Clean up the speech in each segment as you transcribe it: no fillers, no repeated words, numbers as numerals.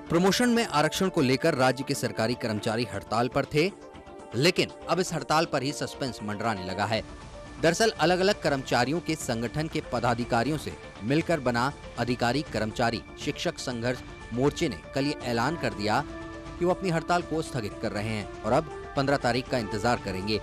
Promotion में आरक्षण को लेकर राज्य के सरकारी कर्मचारी हड़ताल पर थे, लेकिन अब इस हड़ताल पर ही सस्पेंस मंडराने लगा है। दरअसल अलग अलग कर्मचारियों के संगठन के पदाधिकारियों से मिलकर बना अधिकारी कर्मचारी शिक्षक संघर्ष मोर्चे ने कल ये ऐलान कर दिया कि वो अपनी हड़ताल को स्थगित कर रहे हैं और अब 15 तारीख का इंतजार करेंगे।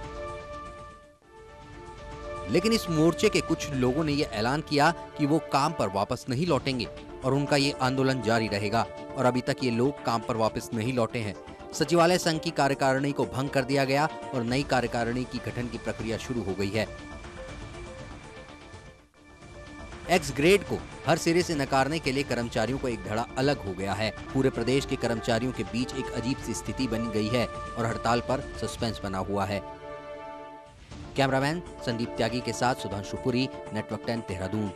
लेकिन इस मोर्चे के कुछ लोगों ने ये ऐलान किया कि वो काम पर वापस नहीं लौटेंगे और उनका ये आंदोलन जारी रहेगा और अभी तक ये लोग काम पर वापस नहीं लौटे हैं। सचिवालय संघ की कार्यकारिणी को भंग कर दिया गया और नई कार्यकारिणी की गठन की प्रक्रिया शुरू हो गई है। एक्स ग्रेड को हर सिरे से नकारने के लिए कर्मचारियों को एक धड़ा अलग हो गया है। पूरे प्रदेश के कर्मचारियों के बीच एक अजीब सी स्थिति बन गई है और हड़ताल पर सस्पेंस बना हुआ है। कैमरामैन संदीप त्यागी के साथ सुधांशु पुरी, नेटवर्क 10 देहरादून।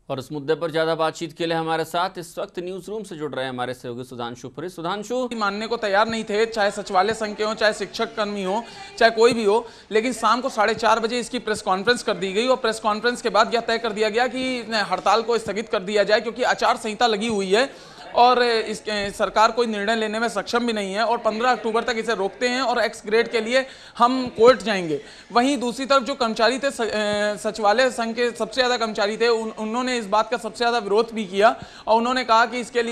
और इस मुद्दे पर ज्यादा बातचीत के लिए हमारे साथ इस वक्त न्यूज रूम से जुड़ रहे हैं हमारे सहयोगी सुधांशु पुरी। सुधांशु, मानने को तैयार नहीं थे, चाहे सचिवालय संघ के हो, चाहे शिक्षक कर्मी हो, चाहे कोई भी हो, लेकिन शाम को 4:30 बजे इसकी प्रेस कॉन्फ्रेंस कर दी गई और प्रेस कॉन्फ्रेंस के बाद यह तय कर दिया गया कि हड़ताल को स्थगित कर दिया जाए, क्योंकि आचार संहिता लगी हुई है और इस सरकार कोई निर्णय लेने में सक्षम भी नहीं है और 15 अक्टूबर तक इसे रोकते हैं और एक्स ग्रेड के लिए हम कोर्ट जाएंगे। वहीं दूसरी तरफ जो कर्मचारी थे, सचिवालय संघ के सबसे ज़्यादा कर्मचारी थे, उन्होंने इस बात का सबसे ज़्यादा विरोध भी किया और उन्होंने कहा कि इसके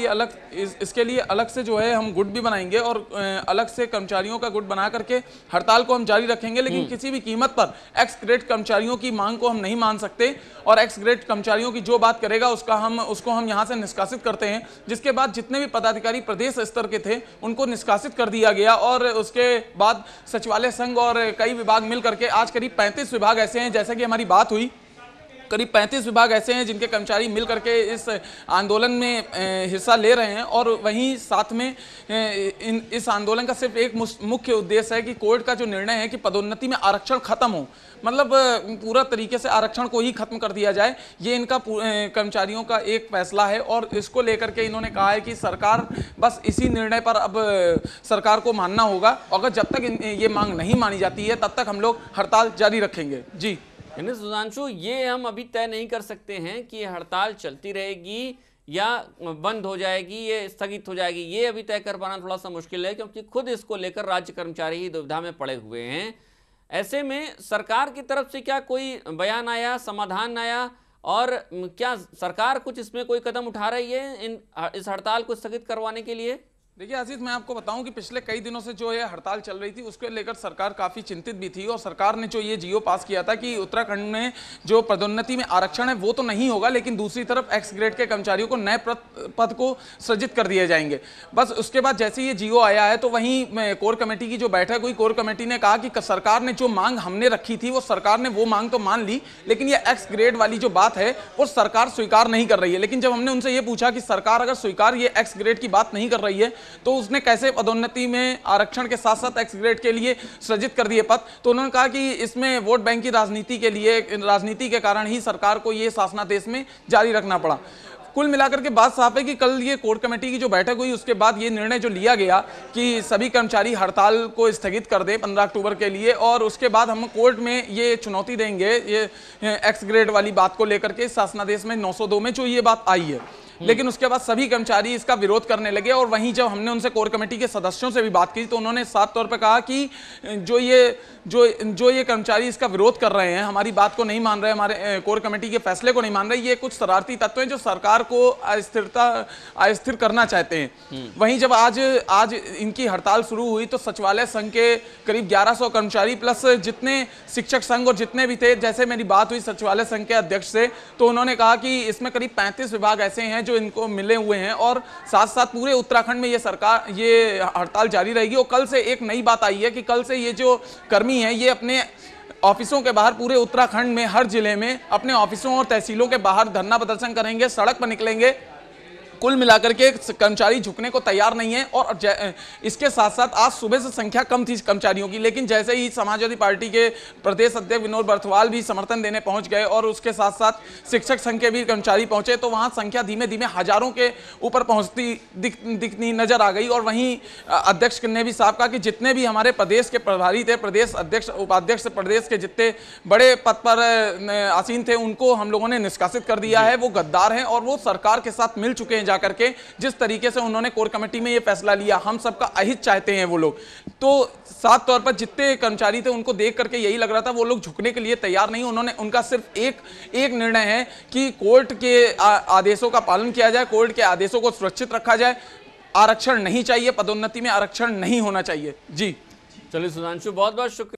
लिए अलग से जो है हम गुट भी बनाएंगे और अलग से कर्मचारियों का गुट बना करके हड़ताल को हम जारी रखेंगे, लेकिन किसी भी कीमत पर एक्स ग्रेड कर्मचारियों की मांग को हम नहीं मान सकते और एक्स ग्रेड कर्मचारियों की जो बात करेगा उसको हम यहाँ से निष्कासित करते हैं। जिसके बाद जितने भी पदाधिकारी प्रदेश स्तर के थे उनको निष्कासित कर दिया गया और उसके बाद सचिवालय संघ और कई विभाग मिलकर के आज करीब 35 विभाग ऐसे हैं, जैसा कि हमारी बात हुई, करीब 35 विभाग ऐसे हैं जिनके कर्मचारी मिल करके इस आंदोलन में हिस्सा ले रहे हैं और वहीं साथ में इस आंदोलन का सिर्फ एक मुख्य उद्देश्य है कि कोर्ट का जो निर्णय है कि पदोन्नति में आरक्षण खत्म हो, मतलब पूरा तरीके से आरक्षण को ही खत्म कर दिया जाए, ये इनका कर्मचारियों का एक फैसला है और इसको लेकर के इन्होंने कहा है कि सरकार बस इसी निर्णय पर अब सरकार को मानना होगा। अगर जब तक ये मांग नहीं मानी जाती है तब तक हम लोग हड़ताल जारी रखेंगे। जी सुधांशु, ये हम अभी तय नहीं कर सकते हैं कि हड़ताल चलती रहेगी या बंद हो जाएगी, ये स्थगित हो जाएगी, ये अभी तय कर पाना थोड़ा सा मुश्किल है, क्योंकि खुद इसको लेकर राज्य कर्मचारी ही दुविधा में पड़े हुए हैं। ऐसे में सरकार की तरफ से क्या कोई बयान आया, समाधान आया और क्या सरकार कुछ इसमें कोई कदम उठा रही है इस हड़ताल को स्थगित करवाने के लिए? देखिए आशीष, मैं आपको बताऊं कि पिछले कई दिनों से जो है हड़ताल चल रही थी, उसको लेकर सरकार काफ़ी चिंतित भी थी और सरकार ने जो ये जीओ पास किया था कि उत्तराखंड में जो पदोन्नति में आरक्षण है वो तो नहीं होगा, लेकिन दूसरी तरफ एक्स ग्रेड के कर्मचारियों को नए पद को सृजित कर दिए जाएंगे। बस उसके बाद जैसे ये जीओ आया है तो वहीं कोर कमेटी की जो बैठक हुई, कोर कमेटी ने कहा कि सरकार ने जो मांग हमने रखी थी वो सरकार ने वो मांग तो मान ली, लेकिन ये एक्स ग्रेड वाली जो बात है वो सरकार स्वीकार नहीं कर रही है। लेकिन जब हमने उनसे ये पूछा कि सरकार अगर स्वीकार ये एक्स ग्रेड की बात नहीं कर रही है तो उसने कैसे पदोन्नति में आरक्षण के साथ साथ एक्स ग्रेड के लिए सृजित कर दिए पद, तो उन्होंने कहा कि इसमें वोट बैंक की राजनीति के कारण ही सरकार को ये शासनादेश में जारी रखना पड़ा। कुल मिलाकर के बात साफ है कि कल ये कोर कमेटी की जो बैठक हुई उसके बाद ये निर्णय जो लिया गया कि सभी कर्मचारी हड़ताल को स्थगित कर दें 15 अक्टूबर के लिए और उसके बाद हम कोर्ट में ये चुनौती देंगे ये एक्स ग्रेड वाली बात को लेकर के सासनादेश में 902 में जो ये बात आई है। लेकिन उसके बाद सभी कर्मचारी इसका विरोध करने लगे और वहीं जब हमने उनसे कोर कमेटी के सदस्यों से भी बात की तो उन्होंने साफ तौर पर कहा कि जो ये कर्मचारी इसका विरोध कर रहे हैं, हमारी बात को नहीं मान रहे, हमारे कोर कमेटी के फैसले को नहीं मान रहे, ये कुछ शरारती तत्व हैं जो सरकार को अस्थिर करना चाहते हैं। वहीं जब आज इनकी हड़ताल शुरू हुई तो सचिवालय संघ के करीब 1100 कर्मचारी प्लस जितने शिक्षक संघ और जितने भी थे, जैसे मेरी बात हुई सचिवालय संघ के अध्यक्ष से तो उन्होंने कहा कि इसमें करीब 35 विभाग ऐसे हैं जो इनको मिले हुए हैं और साथ साथ पूरे उत्तराखंड में ये हड़ताल जारी रहेगी। और कल से एक नई बात आई है कि कल से ये जो कर्मी हैं ये अपने ऑफिसों के बाहर पूरे उत्तराखंड में हर जिले में अपने ऑफिसों और तहसीलों के बाहर धरना प्रदर्शन करेंगे, सड़क पर निकलेंगे कुल मिलाकर के कर्मचारी झुकने को तैयार नहीं है। और इसके साथ साथ आज सुबह से संख्या कम थी कर्मचारियों की, लेकिन जैसे ही समाजवादी पार्टी के प्रदेश अध्यक्ष विनोद बर्थवाल भी समर्थन देने पहुंच गए और उसके साथ साथ शिक्षक संघ के भी कर्मचारी पहुंचे, तो वहां संख्या धीमे धीमे हजारों के ऊपर पहुंचती दिखनी नजर आ गई। और वहीं अध्यक्ष ने भी साफ कहा कि जितने भी हमारे प्रदेश के प्रभारी थे, प्रदेश अध्यक्ष उपाध्यक्ष प्रदेश के जितने बड़े पद पर आसीन थे, उनको हम लोगों ने निष्कासित कर दिया है, वो गद्दार हैं और वो सरकार के साथ मिल चुके हैं। जाकर के जिस तरीके से उन्होंने कोर कमेटी में ये फैसला लिया, हम सबका अहित चाहते हैं वो लोग। तो साफ तौर पर जितने कर्मचारी थे उनको देख करके यही लग रहा था वो लोग झुकने के लिए तैयार नहीं। उनका सिर्फ एक निर्णय है कि कोर्ट के आदेशों का पालन किया जाए, कोर्ट के आदेशों को सुरक्षित रखा जाए, आरक्षण नहीं चाहिए, पदोन्नति में आरक्षण नहीं होना चाहिए। जी चलिए सुधांशु, बहुत बहुत शुक्रिया।